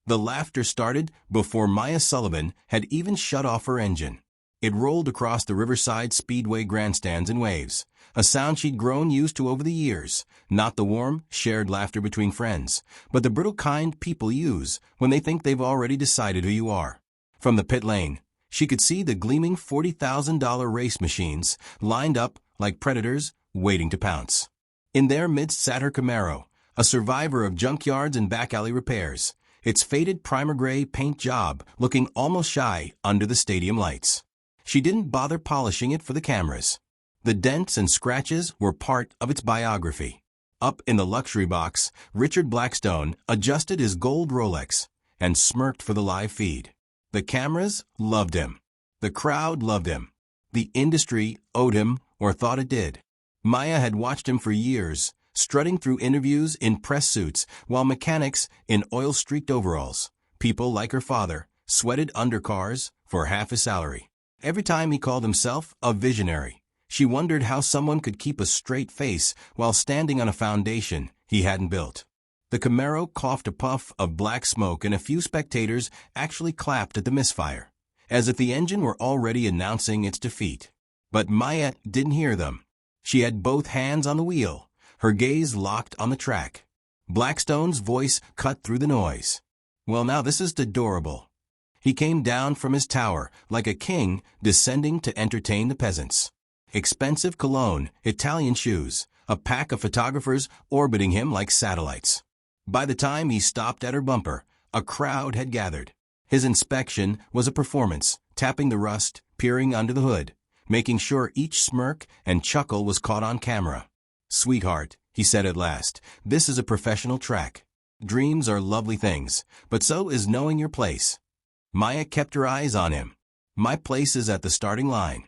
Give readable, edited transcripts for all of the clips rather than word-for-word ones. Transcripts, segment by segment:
The laughter started before Maya Sullivan had even shut off her engine. It rolled across the Riverside Speedway grandstands in waves, a sound she'd grown used to over the years, not the warm, shared laughter between friends, but the brittle kind people use when they think they've already decided who you are. From the pit lane, she could see the gleaming $40,000 race machines lined up like predators waiting to pounce. In their midst sat her Camaro, a survivor of junkyards and back alley repairs, its faded primer gray paint job looking almost shy under the stadium lights. She didn't bother polishing it for the cameras. The dents and scratches were part of its biography. Up in the luxury box, Richard Blackstone adjusted his gold Rolex and smirked for the live feed. The cameras loved him. The crowd loved him. The industry owed him, or thought it did. Maya had watched him for years, strutting through interviews in press suits while mechanics in oil-streaked overalls, people like her father, sweated undercars for half his salary. Every time he called himself a visionary, she wondered how someone could keep a straight face while standing on a foundation he hadn't built. The Camaro coughed a puff of black smoke and a few spectators actually clapped at the misfire, as if the engine were already announcing its defeat. But Maya didn't hear them. She had both hands on the wheel, her gaze locked on the track. Blackstone's voice cut through the noise. "Well, now this is adorable." He came down from his tower like a king descending to entertain the peasants. Expensive cologne, Italian shoes, a pack of photographers orbiting him like satellites. By the time he stopped at her bumper, a crowd had gathered. His inspection was a performance, tapping the rust, peering under the hood, making sure each smirk and chuckle was caught on camera. "Sweetheart," he said at last, "this is a professional track. Dreams are lovely things, but so is knowing your place." Maya kept her eyes on him. "My place is at the starting line."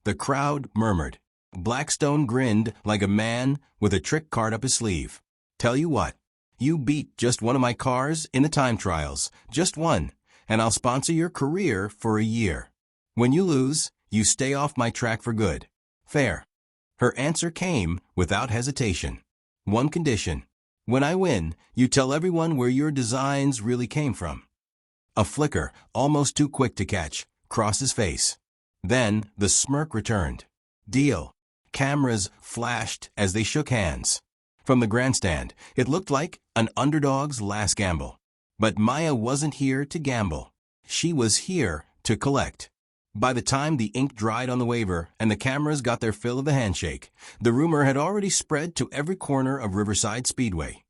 The crowd murmured. Blackstone grinned like a man with a trick card up his sleeve. "Tell you what, you beat just one of my cars in the time trials, just one, and I'll sponsor your career for a year. When you lose, you stay off my track for good. Fair?" Her answer came without hesitation. "One condition. When I win, you tell everyone where your designs really came from." A flicker, almost too quick to catch, crossed his face. Then the smirk returned. "Deal." Cameras flashed as they shook hands. From the grandstand, it looked like an underdog's last gamble. But Maya wasn't here to gamble. She was here to collect. By the time the ink dried on the waiver and the cameras got their fill of the handshake, the rumor had already spread to every corner of Riverside Speedway.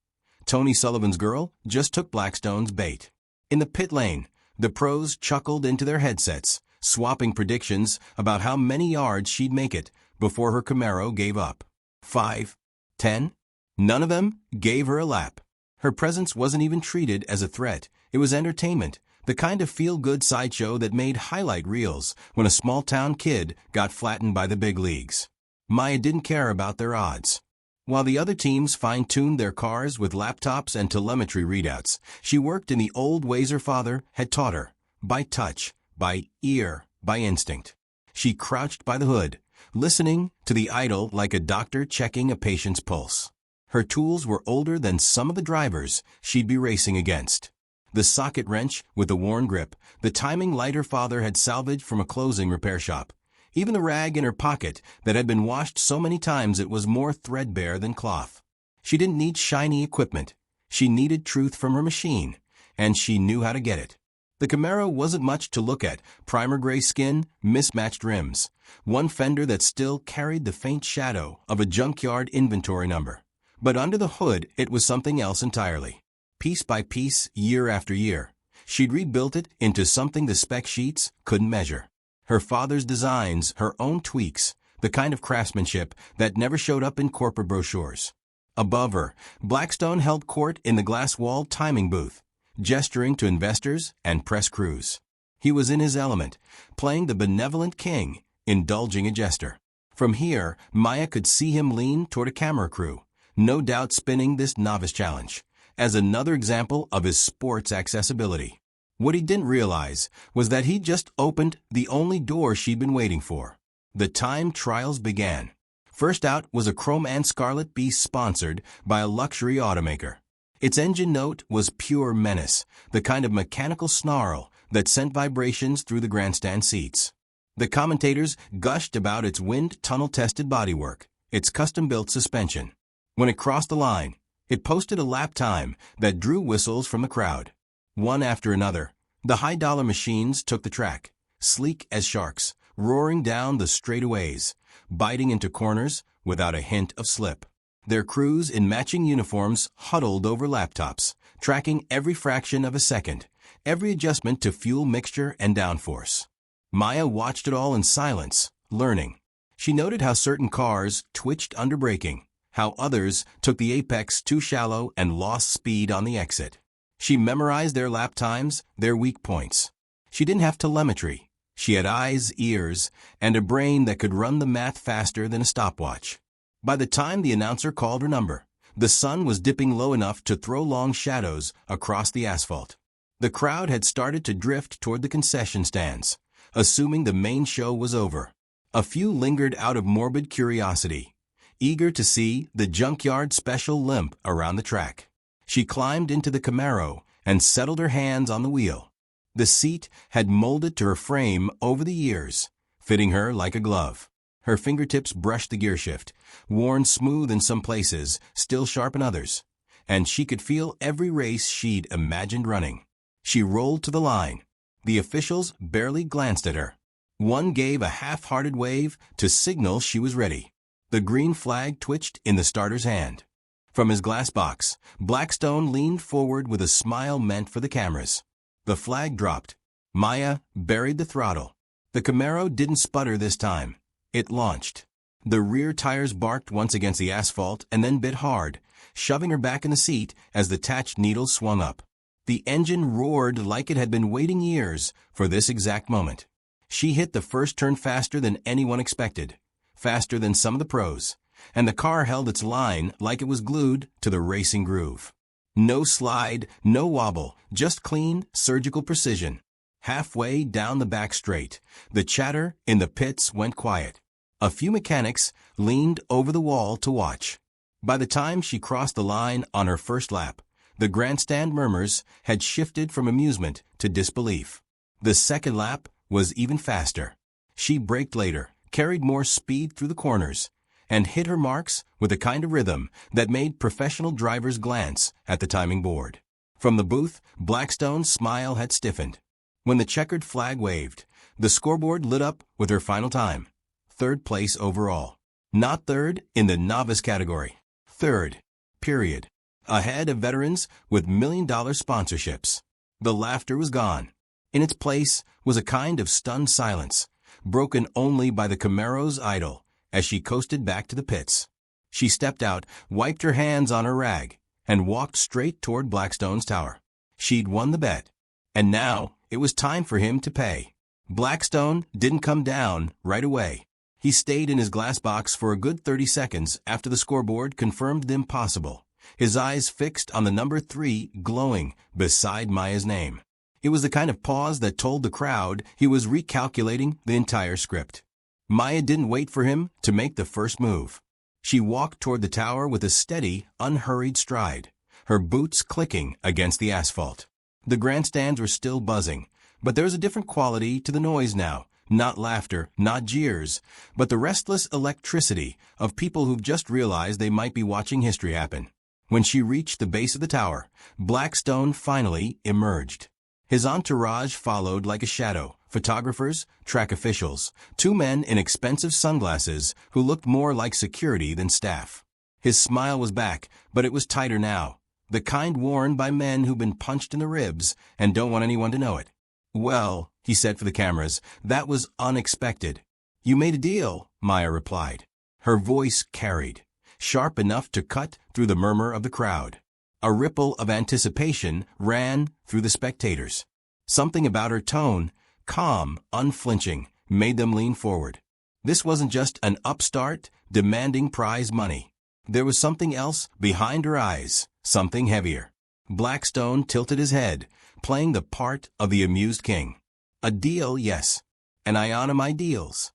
Tony Sullivan's girl just took Blackstone's bait. In the pit lane, the pros chuckled into their headsets, swapping predictions about how many yards she'd make it before her Camaro gave up. 5, 10? None of them gave her a lap. Her presence wasn't even treated as a threat. It was entertainment, the kind of feel-good sideshow that made highlight reels when a small-town kid got flattened by the big leagues. Maya didn't care about their odds. While the other teams fine-tuned their cars with laptops and telemetry readouts, she worked in the old ways her father had taught her, by touch, by ear, by instinct. She crouched by the hood, listening to the idle like a doctor checking a patient's pulse. Her tools were older than some of the drivers she'd be racing against. The socket wrench with the worn grip, the timing light her father had salvaged from a closing repair shop, even the rag in her pocket that had been washed so many times it was more threadbare than cloth. She didn't need shiny equipment. She needed truth from her machine, and she knew how to get it. The Camaro wasn't much to look at, primer gray skin, mismatched rims, one fender that still carried the faint shadow of a junkyard inventory number. But under the hood, it was something else entirely. Piece by piece, year after year, she'd rebuilt it into something the spec sheets couldn't measure. Her father's designs, her own tweaks, the kind of craftsmanship that never showed up in corporate brochures. Above her, Blackstone held court in the glass-walled timing booth, gesturing to investors and press crews. He was in his element, playing the benevolent king, indulging a jester. From here, Maya could see him lean toward a camera crew, no doubt spinning this novice challenge, as another example of his sports accessibility. What he didn't realize was that he'd just opened the only door she'd been waiting for. The time trials began. First out was a Chrome and Scarlet Beast sponsored by a luxury automaker. Its engine note was pure menace, the kind of mechanical snarl that sent vibrations through the grandstand seats. The commentators gushed about its wind tunnel-tested bodywork, its custom-built suspension. When it crossed the line, it posted a lap time that drew whistles from the crowd. One after another, the high-dollar machines took the track, sleek as sharks, roaring down the straightaways, biting into corners without a hint of slip. Their crews in matching uniforms huddled over laptops, tracking every fraction of a second, every adjustment to fuel mixture and downforce. Maya watched it all in silence, learning. She noted how certain cars twitched under braking, how others took the apex too shallow and lost speed on the exit. She memorized their lap times, their weak points. She didn't have telemetry. She had eyes, ears, and a brain that could run the math faster than a stopwatch. By the time the announcer called her number, the sun was dipping low enough to throw long shadows across the asphalt. The crowd had started to drift toward the concession stands, assuming the main show was over. A few lingered out of morbid curiosity, eager to see the Junkyard special limp around the track. She climbed into the Camaro and settled her hands on the wheel. The seat had molded to her frame over the years, fitting her like a glove. Her fingertips brushed the gearshift, worn smooth in some places, still sharp in others, and she could feel every race she'd imagined running. She rolled to the line. The officials barely glanced at her. One gave a half-hearted wave to signal she was ready. The green flag twitched in the starter's hand. From his glass box, Blackstone leaned forward with a smile meant for the cameras. The flag dropped. Maya buried the throttle. The Camaro didn't sputter this time. It launched. The rear tires barked once against the asphalt and then bit hard, shoving her back in the seat as the attached needles swung up. The engine roared like it had been waiting years for this exact moment. She hit the first turn faster than anyone expected, faster than some of the pros, and the car held its line like it was glued to the racing groove. No slide, no wobble, just clean, surgical precision. Halfway down the back straight, the chatter in the pits went quiet. A few mechanics leaned over the wall to watch. By the time she crossed the line on her first lap, the grandstand murmurs had shifted from amusement to disbelief. The second lap was even faster. She braked later, carried more speed through the corners, and hit her marks with a kind of rhythm that made professional drivers glance at the timing board. From the booth, Blackstone's smile had stiffened. When the checkered flag waved, the scoreboard lit up with her final time. Third place overall. Not third in the novice category. Third. Period. Ahead of veterans with million-dollar sponsorships. The laughter was gone. In its place was a kind of stunned silence, broken only by the Camaro's idle as she coasted back to the pits. She stepped out, wiped her hands on her rag, and walked straight toward Blackstone's tower. She'd won the bet. And now it was time for him to pay. Blackstone didn't come down right away. He stayed in his glass box for a good 30 seconds after the scoreboard confirmed the impossible, his eyes fixed on the number 3 glowing beside Maya's name. It was the kind of pause that told the crowd he was recalculating the entire script. Maya didn't wait for him to make the first move. She walked toward the tower with a steady, unhurried stride, her boots clicking against the asphalt. The grandstands were still buzzing, but there was a different quality to the noise now. Not laughter, not jeers, but the restless electricity of people who've just realized they might be watching history happen. When she reached the base of the tower, Blackstone finally emerged. His entourage followed like a shadow, photographers, track officials, 2 men in expensive sunglasses who looked more like security than staff. His smile was back, but it was tighter now, the kind worn by men who've been punched in the ribs and don't want anyone to know it. "Well," he said for the cameras, "that was unexpected." "You made a deal," Maya replied. Her voice carried, sharp enough to cut through the murmur of the crowd. A ripple of anticipation ran through the spectators. Something about her tone, calm, unflinching, made them lean forward. This wasn't just an upstart demanding prize money. There was something else behind her eyes, something heavier. Blackstone tilted his head, playing the part of the amused king. "A deal, yes. And I honor my deals."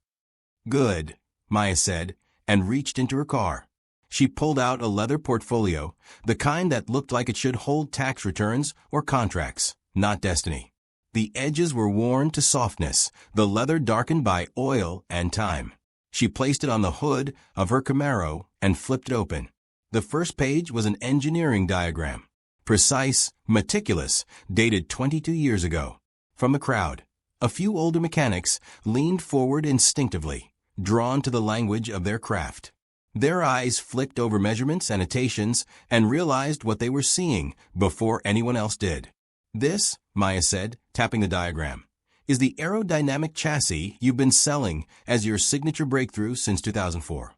"Good," Maya said, and reached into her car. She pulled out a leather portfolio, the kind that looked like it should hold tax returns or contracts, not destiny. The edges were worn to softness, the leather darkened by oil and time. She placed it on the hood of her Camaro and flipped it open. The first page was an engineering diagram. Precise, meticulous, dated 22 years ago. From the crowd, a few older mechanics leaned forward instinctively, drawn to the language of their craft. Their eyes flicked over measurements, annotations, and realized what they were seeing before anyone else did. This, Maya said, tapping the diagram, is the aerodynamic chassis you've been selling as your signature breakthrough since 2004.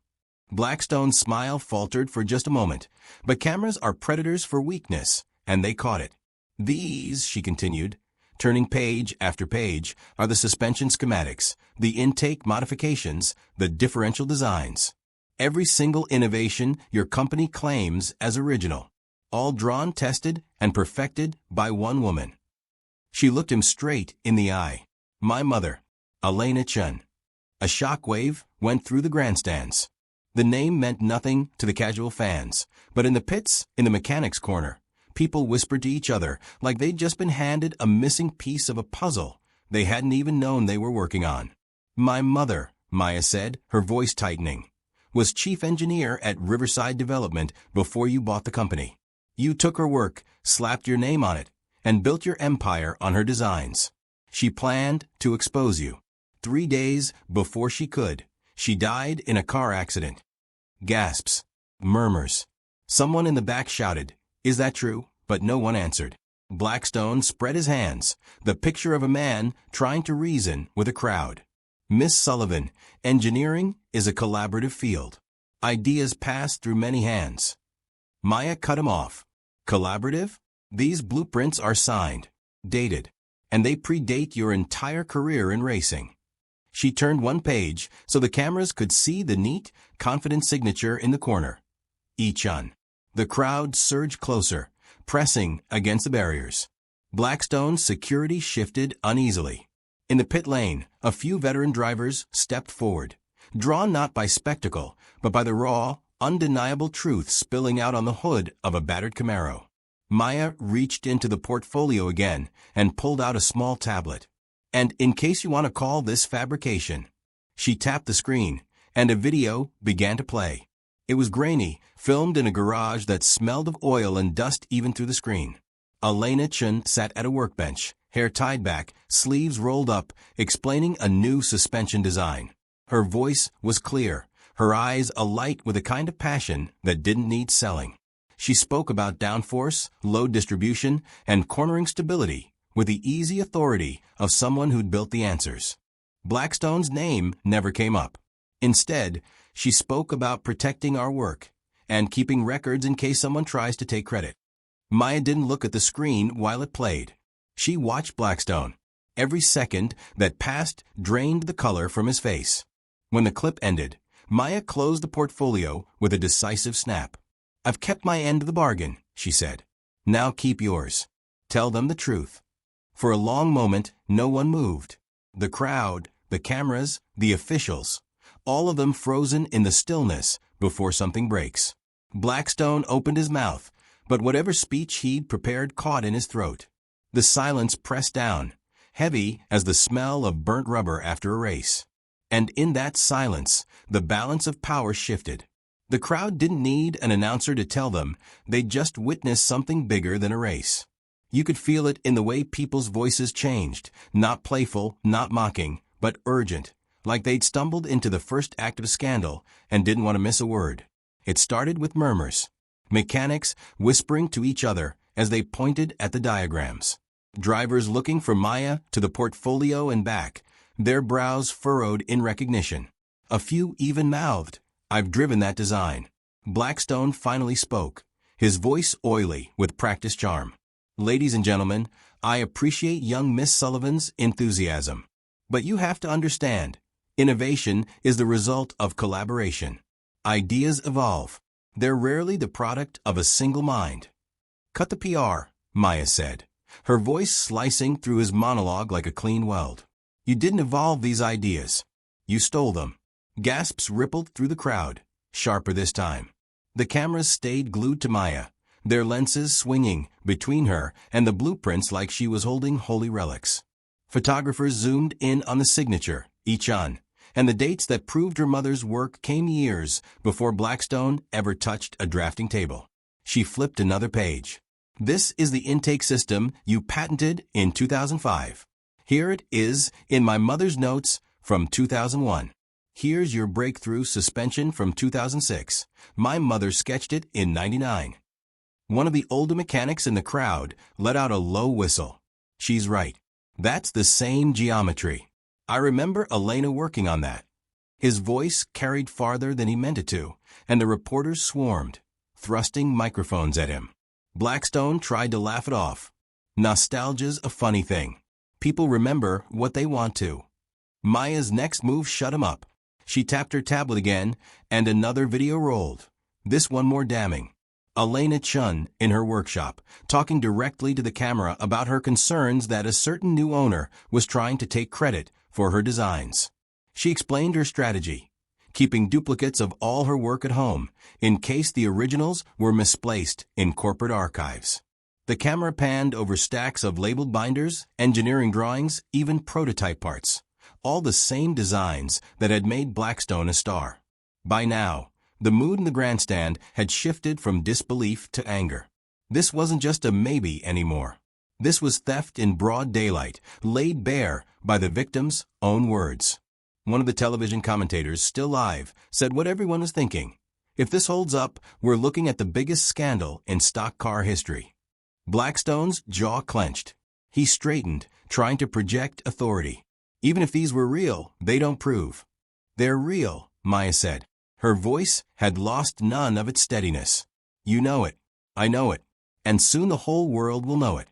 Blackstone's smile faltered for just a moment, but cameras are predators for weakness, and they caught it. These, she continued, turning page after page, are the suspension schematics, the intake modifications, the differential designs. Every single innovation your company claims as original, all drawn, tested, and perfected by one woman. She looked him straight in the eye. My mother, Elena Chun. A shockwave went through the grandstands. The name meant nothing to the casual fans, but in the pits, in the mechanics' corner, people whispered to each other like they'd just been handed a missing piece of a puzzle they hadn't even known they were working on. My mother, Maya said, her voice tightening, was chief engineer at Riverside Development before you bought the company. You took her work, slapped your name on it, and built your empire on her designs. She planned to expose you. 3 days before she could, she died in a car accident. Gasps. Murmurs. Someone in the back shouted, "Is that true?" But no one answered. Blackstone spread his hands, the picture of a man trying to reason with a crowd. Miss Sullivan, engineering is a collaborative field. Ideas pass through many hands. Maya cut him off. Collaborative? These blueprints are signed, dated, and they predate your entire career in racing. She turned one page so the cameras could see the neat, confident signature in the corner. Ichun. The crowd surged closer, pressing against the barriers. Blackstone's security shifted uneasily. In the pit lane, a few veteran drivers stepped forward, drawn not by spectacle, but by the raw, undeniable truth spilling out on the hood of a battered Camaro. Maya reached into the portfolio again and pulled out a small tablet. And in case you want to call this fabrication, she tapped the screen, and a video began to play. It was grainy, filmed in a garage that smelled of oil and dust even through the screen. Elena Chun sat at a workbench, hair tied back, sleeves rolled up, explaining a new suspension design. Her voice was clear, her eyes alight with a kind of passion that didn't need selling. She spoke about downforce, load distribution, and cornering stability with the easy authority of someone who'd built the answers. Blackstone's name never came up. Instead, she spoke about protecting our work and keeping records in case someone tries to take credit. Maya didn't look at the screen while it played. She watched Blackstone. Every second that passed drained the color from his face. When the clip ended, Maya closed the portfolio with a decisive snap. "I've kept my end of the bargain," she said. "Now keep yours. Tell them the truth." For a long moment, no one moved. The crowd, the cameras, the officials, all of them frozen in the stillness before something breaks. Blackstone opened his mouth, but whatever speech he'd prepared caught in his throat. The silence pressed down, heavy as the smell of burnt rubber after a race. And in that silence, the balance of power shifted. The crowd didn't need an announcer to tell them they'd just witnessed something bigger than a race. You could feel it in the way people's voices changed, not playful, not mocking, but urgent, like they'd stumbled into the first act of a scandal and didn't want to miss a word. It started with murmurs, mechanics whispering to each other as they pointed at the diagrams, drivers looking from Maya to the portfolio and back, their brows furrowed in recognition. A few even-mouthed, "I've driven that design." Blackstone finally spoke, his voice oily with practiced charm. "Ladies and gentlemen, I appreciate young Miss Sullivan's enthusiasm. But you have to understand, innovation is the result of collaboration. Ideas evolve. They're rarely the product of a single mind." "Cut the PR," Maya said, her voice slicing through his monologue like a clean weld. "You didn't evolve these ideas. You stole them." Gasps rippled through the crowd, sharper this time. The cameras stayed glued to Maya, their lenses swinging between her and the blueprints like she was holding holy relics. Photographers zoomed in on the signature, Ichan, and the dates that proved her mother's work came years before Blackstone ever touched a drafting table. She flipped another page. "This is the intake system you patented in 2005. Here it is in my mother's notes from 2001. Here's your breakthrough suspension from 2006. My mother sketched it in '99. One of the older mechanics in the crowd let out a low whistle. "She's right. That's the same geometry. I remember Elena working on that." His voice carried farther than he meant it to, and the reporters swarmed, thrusting microphones at him. Blackstone tried to laugh it off. Nostalgia's a funny thing. People remember what they want to. Maya's next move shut him up. She tapped her tablet again, and another video rolled. This one more damning. Elena Chun in her workshop, talking directly to the camera about her concerns that a certain new owner was trying to take credit for her designs. She explained her strategy, keeping duplicates of all her work at home, in case the originals were misplaced in corporate archives. The camera panned over stacks of labeled binders, engineering drawings, even prototype parts. All the same designs that had made Blackstone a star. By now, the mood in the grandstand had shifted from disbelief to anger. This wasn't just a maybe anymore. This was theft in broad daylight, laid bare by the victim's own words. One of the television commentators, still live, said what everyone was thinking. "If this holds up, we're looking at the biggest scandal in stock car history." Blackstone's jaw clenched. He straightened, trying to project authority. "Even if these were real, they don't prove." "They're real," Maya said. Her voice had lost none of its steadiness. "You know it. I know it. And soon the whole world will know it."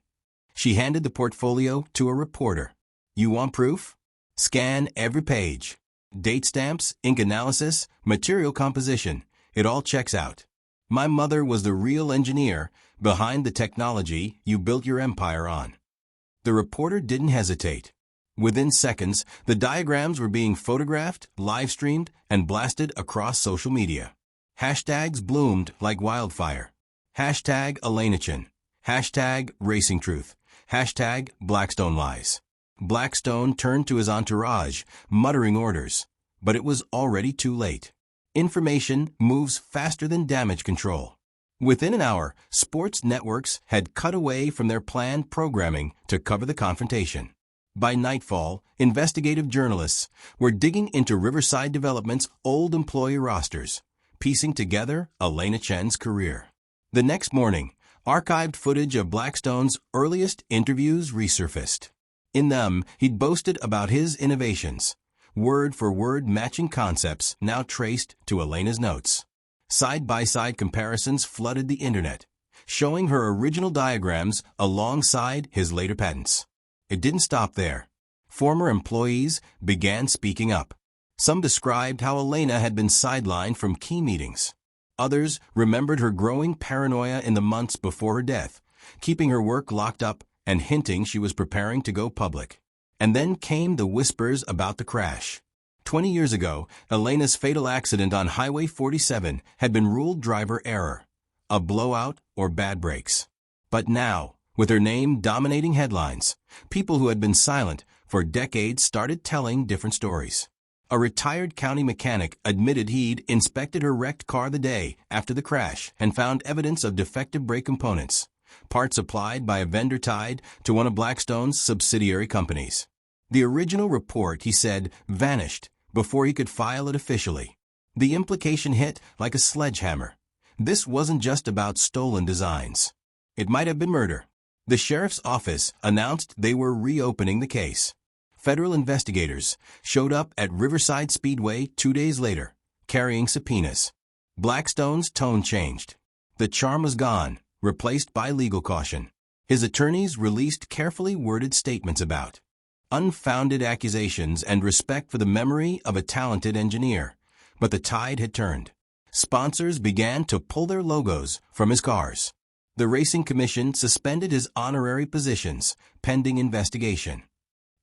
She handed the portfolio to a reporter. "You want proof? Scan every page. Date stamps, ink analysis, material composition. It all checks out. My mother was the real engineer behind the technology you built your empire on." The reporter didn't hesitate. Within seconds, the diagrams were being photographed, live-streamed, and blasted across social media. Hashtags bloomed like wildfire. Hashtag ElenaChin. Hashtag RacingTruth. Hashtag Blackstone Lies. Blackstone turned to his entourage, muttering orders. But it was already too late. Information moves faster than damage control. Within an hour, sports networks had cut away from their planned programming to cover the confrontation. By nightfall, investigative journalists were digging into Riverside Development's old employee rosters, piecing together Elena Chen's career. The next morning, archived footage of Blackstone's earliest interviews resurfaced. In them, he'd boasted about his innovations, word-for-word matching concepts now traced to Elena's notes. Side-by-side comparisons flooded the internet, showing her original diagrams alongside his later patents. It didn't stop there. Former employees began speaking up. Some described how Elena had been sidelined from key meetings. Others remembered her growing paranoia in the months before her death, keeping her work locked up and hinting she was preparing to go public. And then came the whispers about the crash. 20 years ago, Elena's fatal accident on Highway 47 had been ruled driver error, a blowout or bad brakes. But now, with her name dominating headlines, people who had been silent for decades started telling different stories. A retired county mechanic admitted he'd inspected her wrecked car the day after the crash and found evidence of defective brake components, parts supplied by a vendor tied to one of Blackstone's subsidiary companies. The original report, he said, vanished before he could file it officially. The implication hit like a sledgehammer. This wasn't just about stolen designs. It might have been murder. The sheriff's office announced they were reopening the case. Federal investigators showed up at Riverside Speedway 2 days later, carrying subpoenas. Blackstone's tone changed. The charm was gone, replaced by legal caution. His attorneys released carefully worded statements about unfounded accusations and respect for the memory of a talented engineer. But the tide had turned. Sponsors began to pull their logos from his cars. The Racing Commission suspended his honorary positions, pending investigation.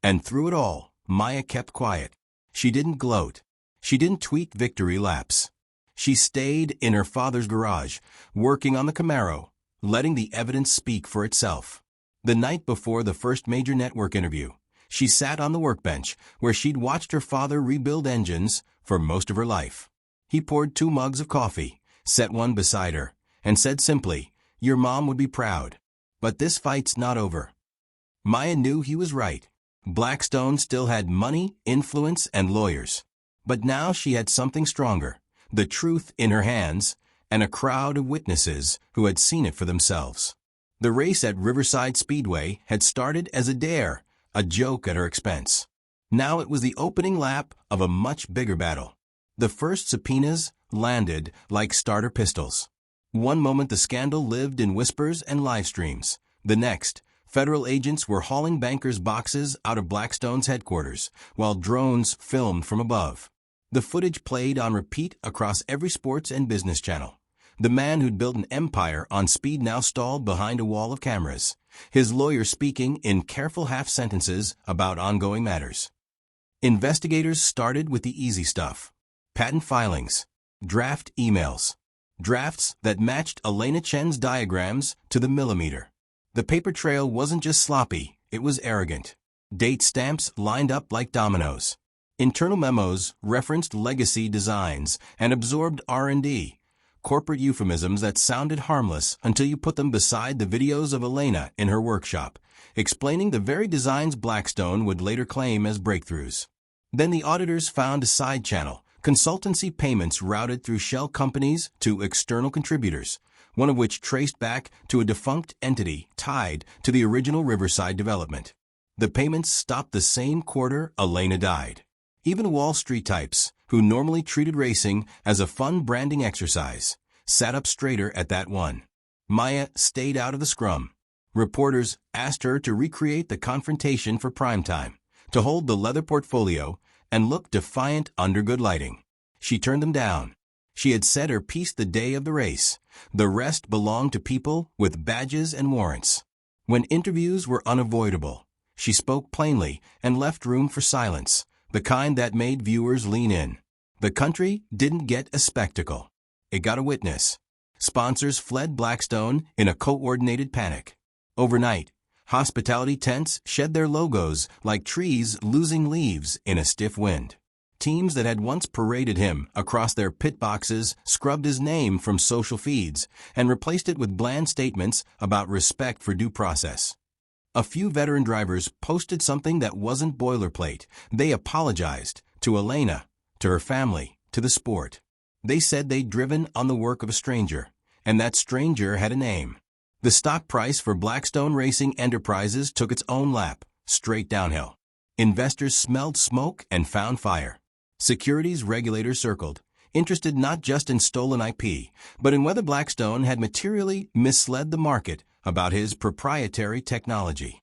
And through it all, Maya kept quiet. She didn't gloat. She didn't tweet victory laps. She stayed in her father's garage, working on the Camaro, letting the evidence speak for itself. The night before the first major network interview, she sat on the workbench where she'd watched her father rebuild engines for most of her life. He poured 2 mugs of coffee, set one beside her, and said simply, "Your mom would be proud. But this fight's not over." Maya knew he was right. Blackstone still had money, influence, and lawyers. But now she had something stronger, the truth in her hands, and a crowd of witnesses who had seen it for themselves. The race at Riverside Speedway had started as a dare, a joke at her expense. Now it was the opening lap of a much bigger battle. The first subpoenas landed like starter pistols. One moment the scandal lived in whispers and live streams. The next, federal agents were hauling bankers' boxes out of Blackstone's headquarters, while drones filmed from above. The footage played on repeat across every sports and business channel. The man who'd built an empire on speed now stalled behind a wall of cameras, his lawyer speaking in careful half-sentences about ongoing matters. Investigators started with the easy stuff: patent filings, draft emails, drafts that matched Elena Chen's diagrams to the millimeter. The paper trail wasn't just sloppy, it was arrogant. Date stamps lined up like dominoes. Internal memos referenced legacy designs and absorbed R&D, corporate euphemisms that sounded harmless until you put them beside the videos of Elena in her workshop, explaining the very designs Blackstone would later claim as breakthroughs. Then the auditors found a side channel, consultancy payments routed through shell companies to external contributors, one of which traced back to a defunct entity tied to the original Riverside development. The payments stopped the same quarter Elena died. Even Wall Street types, who normally treated racing as a fun branding exercise, sat up straighter at that one. Maya stayed out of the scrum. Reporters asked her to recreate the confrontation for primetime, to hold the leather portfolio and look defiant under good lighting. She turned them down. She had said her piece the day of the race. The rest belonged to people with badges and warrants. When interviews were unavoidable, she spoke plainly and left room for silence, the kind that made viewers lean in. The country didn't get a spectacle. It got a witness. Sponsors fled Blackstone in a coordinated panic. Overnight, hospitality tents shed their logos like trees losing leaves in a stiff wind. Teams that had once paraded him across their pit boxes scrubbed his name from social feeds and replaced it with bland statements about respect for due process. A few veteran drivers posted something that wasn't boilerplate. They apologized to Elena, to her family, to the sport. They said they'd driven on the work of a stranger, and that stranger had a name. The stock price for Blackstone Racing Enterprises took its own lap, straight downhill. Investors smelled smoke and found fire. Securities regulators circled, interested not just in stolen IP, but in whether Blackstone had materially misled the market about his proprietary technology.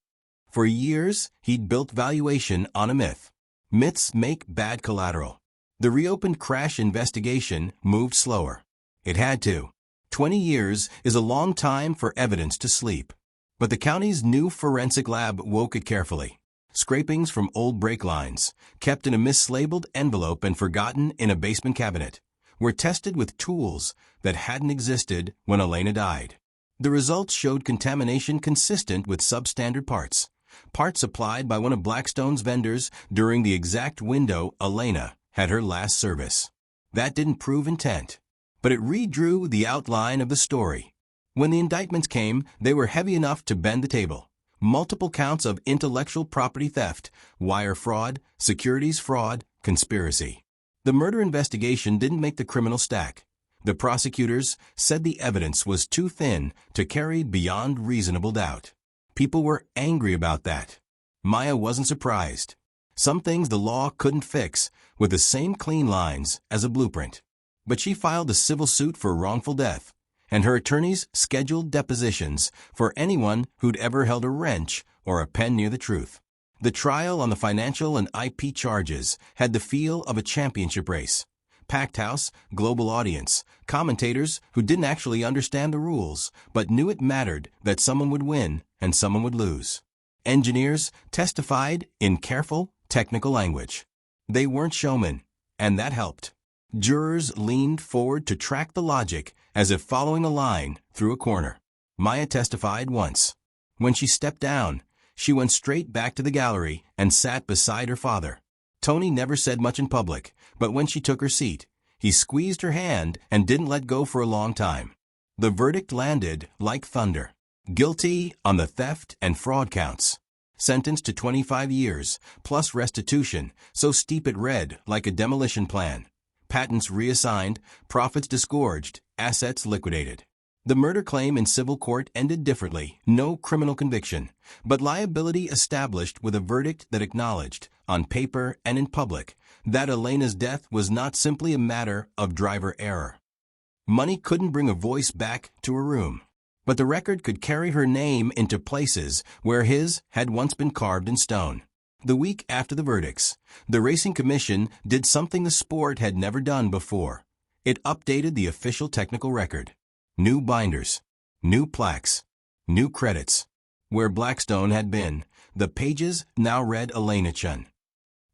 For years, he'd built valuation on a myth. Myths make bad collateral. The reopened crash investigation moved slower. It had to. 20 years is a long time for evidence to sleep. But the county's new forensic lab woke it carefully. Scrapings from old brake lines, kept in a mislabeled envelope and forgotten in a basement cabinet, were tested with tools that hadn't existed when Elena died. The results showed contamination consistent with substandard parts, parts supplied by one of Blackstone's vendors during the exact window Elena had her last service. That didn't prove intent, but it redrew the outline of the story. When the indictments came, they were heavy enough to bend the table. Multiple counts of intellectual property theft, wire fraud, securities fraud, conspiracy. The murder investigation didn't make the criminal stack. The prosecutors said the evidence was too thin to carry beyond reasonable doubt. People were angry about that. Maya wasn't surprised. Some things the law couldn't fix with the same clean lines as a blueprint. But she filed a civil suit for wrongful death, and her attorneys scheduled depositions for anyone who'd ever held a wrench or a pen near the truth. The trial on the financial and IP charges had the feel of a championship race. Packed house, global audience, commentators who didn't actually understand the rules, but knew it mattered that someone would win and someone would lose. Engineers testified in careful, technical language. They weren't showmen, and that helped. Jurors leaned forward to track the logic as if following a line through a corner. Maya testified once. When she stepped down, she went straight back to the gallery and sat beside her father. Tony never said much in public, but when she took her seat, he squeezed her hand and didn't let go for a long time. The verdict landed like thunder. Guilty on the theft and fraud counts. Sentenced to 25 years, plus restitution, so steep it read like a demolition plan. Patents reassigned, profits disgorged, assets liquidated. The murder claim in civil court ended differently, no criminal conviction, but liability established with a verdict that acknowledged, on paper and in public, that Elena's death was not simply a matter of driver error. Money couldn't bring a voice back to her room, but the record could carry her name into places where his had once been carved in stone. The week after the verdicts, the Racing Commission did something the sport had never done before. It updated the official technical record. New binders, new plaques, new credits. Where Blackstone had been, the pages now read Elena Chun.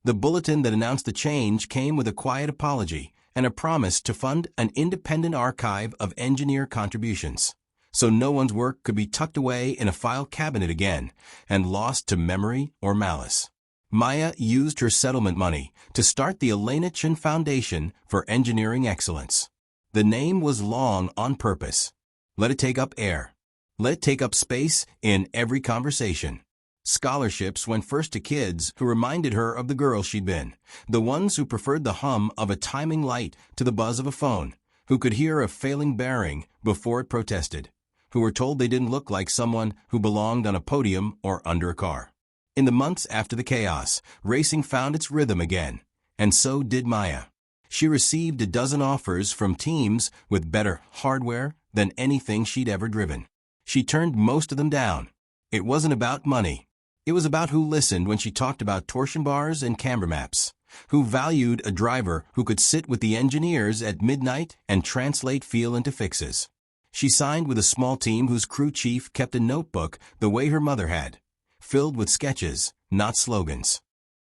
The bulletin that announced the change came with a quiet apology and a promise to fund an independent archive of engineer contributions, so no one's work could be tucked away in a file cabinet again and lost to memory or malice. Maya used her settlement money to start the Elena Chun Foundation for Engineering Excellence. The name was long on purpose. Let it take up air. Let it take up space in every conversation. Scholarships went first to kids who reminded her of the girl she'd been, the ones who preferred the hum of a timing light to the buzz of a phone, who could hear a failing bearing before it protested, who were told they didn't look like someone who belonged on a podium or under a car. In the months after the chaos, racing found its rhythm again, and so did Maya. She received a dozen offers from teams with better hardware than anything she'd ever driven. She turned most of them down. It wasn't about money. It was about who listened when she talked about torsion bars and camber maps, who valued a driver who could sit with the engineers at midnight and translate feel into fixes. She signed with a small team whose crew chief kept a notebook the way her mother had, filled with sketches, not slogans.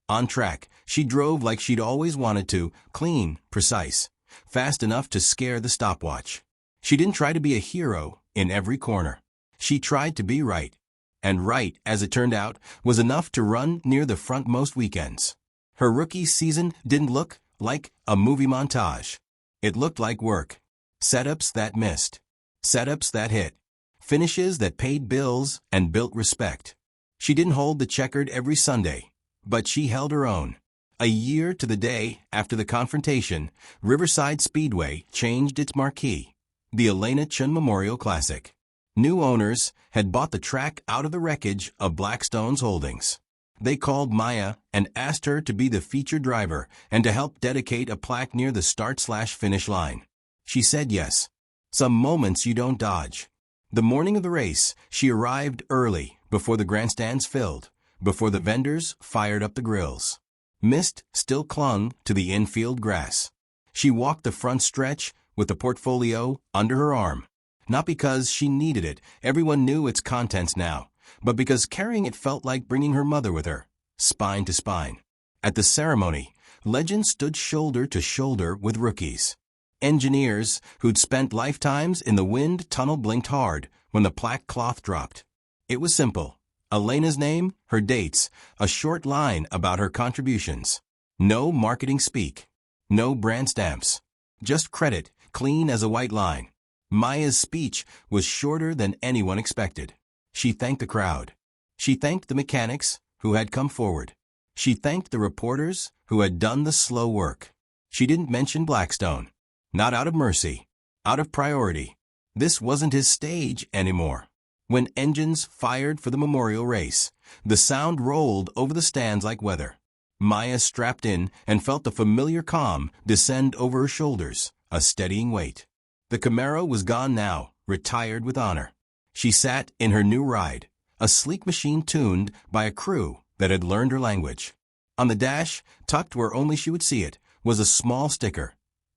On track, she drove like she'd always wanted to, clean, precise, fast enough to scare the stopwatch. She didn't try to be a hero in every corner. She tried to be right. And right, as it turned out, was enough to run near the front most weekends. Her rookie season didn't look like a movie montage. It looked like work. Setups that missed. Setups that hit. Finishes that paid bills and built respect. She didn't hold the checkered every Sunday, but she held her own. A year to the day after the confrontation, Riverside Speedway changed its marquee, the Elena Chun Memorial Classic. New owners had bought the track out of the wreckage of Blackstone's holdings. They called Maya and asked her to be the featured driver and to help dedicate a plaque near the start/finish line. She said yes. Some moments you don't dodge. The morning of the race, she arrived early, before the grandstands filled, before the vendors fired up the grills. Mist still clung to the infield grass. She walked the front stretch with the portfolio under her arm. Not because she needed it, everyone knew its contents now, but because carrying it felt like bringing her mother with her, spine to spine. At the ceremony, legends stood shoulder to shoulder with rookies. Engineers who'd spent lifetimes in the wind tunnel blinked hard when the plaque cloth dropped. It was simple. Elena's name, her dates, a short line about her contributions. No marketing speak. No brand stamps. Just credit, clean as a white line. Maya's speech was shorter than anyone expected. She thanked the crowd. She thanked the mechanics who had come forward. She thanked the reporters who had done the slow work. She didn't mention Blackstone. Not out of mercy. Out of priority. This wasn't his stage anymore. When engines fired for the memorial race, the sound rolled over the stands like weather. Maya strapped in and felt the familiar calm descend over her shoulders, a steadying weight. The Camaro was gone now, retired with honor. She sat in her new ride, a sleek machine tuned by a crew that had learned her language. On the dash, tucked where only she would see it, was a small sticker.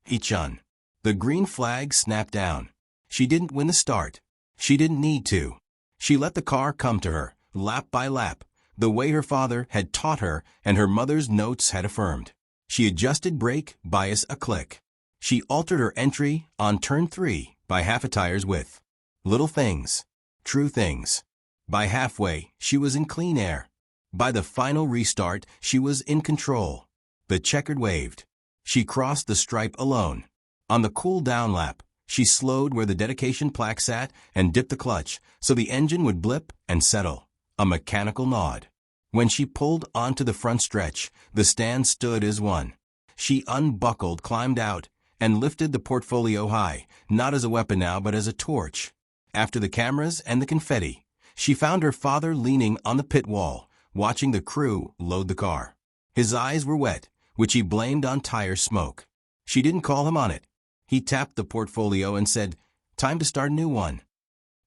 Ichun. The green flag snapped down. She didn't win the start. She didn't need to. She let the car come to her, lap by lap, the way her father had taught her and her mother's notes had affirmed. She adjusted brake bias a click. She altered her entry on turn 3 by half a tire's width. Little things, true things. By halfway, she was in clean air. By the final restart, she was in control. The checkered waved. She crossed the stripe alone. On the cool-down lap, she slowed where the dedication plaque sat and dipped the clutch so the engine would blip and settle. A mechanical nod. When she pulled onto the front stretch, the stand stood as one. She unbuckled, climbed out, and lifted the portfolio high, not as a weapon now but as a torch. After the cameras and the confetti, she found her father leaning on the pit wall, watching the crew load the car. His eyes were wet, which he blamed on tire smoke. She didn't call him on it. He tapped the portfolio and said, "Time to start a new one."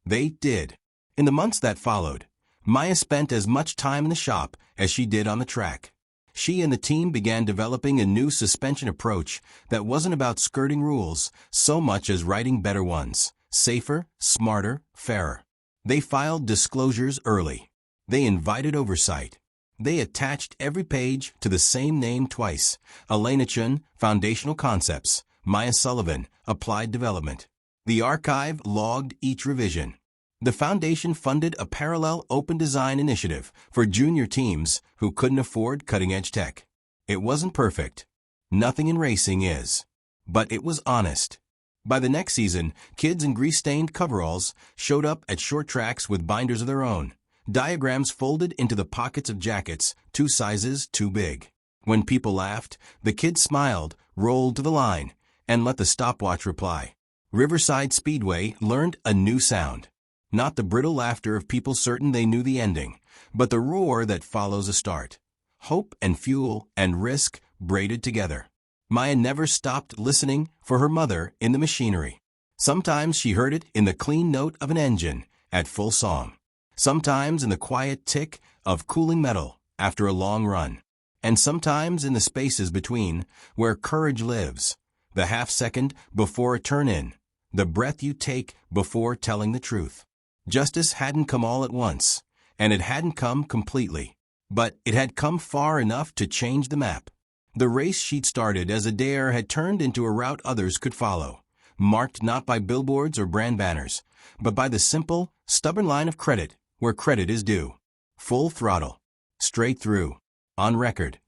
They did. In the months that followed, Maya spent as much time in the shop as she did on the track. She and the team began developing a new suspension approach that wasn't about skirting rules so much as writing better ones. Safer, smarter, fairer. They filed disclosures early. They invited oversight. They attached every page to the same name twice. Elena Chun, Foundational Concepts. Maya Sullivan, Applied Development. The archive logged each revision. The foundation funded a parallel open design initiative for junior teams who couldn't afford cutting-edge tech. It wasn't perfect. Nothing in racing is. But it was honest. By the next season, kids in grease-stained coveralls showed up at short tracks with binders of their own, diagrams folded into the pockets of jackets 2 sizes too big. When people laughed, the kids smiled, rolled to the line, and let the stopwatch reply. Riverside Speedway learned a new sound. Not the brittle laughter of people certain they knew the ending, but the roar that follows a start. Hope and fuel and risk braided together. Maya never stopped listening for her mother in the machinery. Sometimes she heard it in the clean note of an engine at full song. Sometimes in the quiet tick of cooling metal after a long run. And sometimes in the spaces between where courage lives. The half second before a turn-in. The breath you take before telling the truth. Justice hadn't come all at once, and it hadn't come completely. But it had come far enough to change the map. The race she'd started as a dare had turned into a route others could follow, marked not by billboards or brand banners, but by the simple, stubborn line of credit where credit is due. Full throttle. Straight through. On record.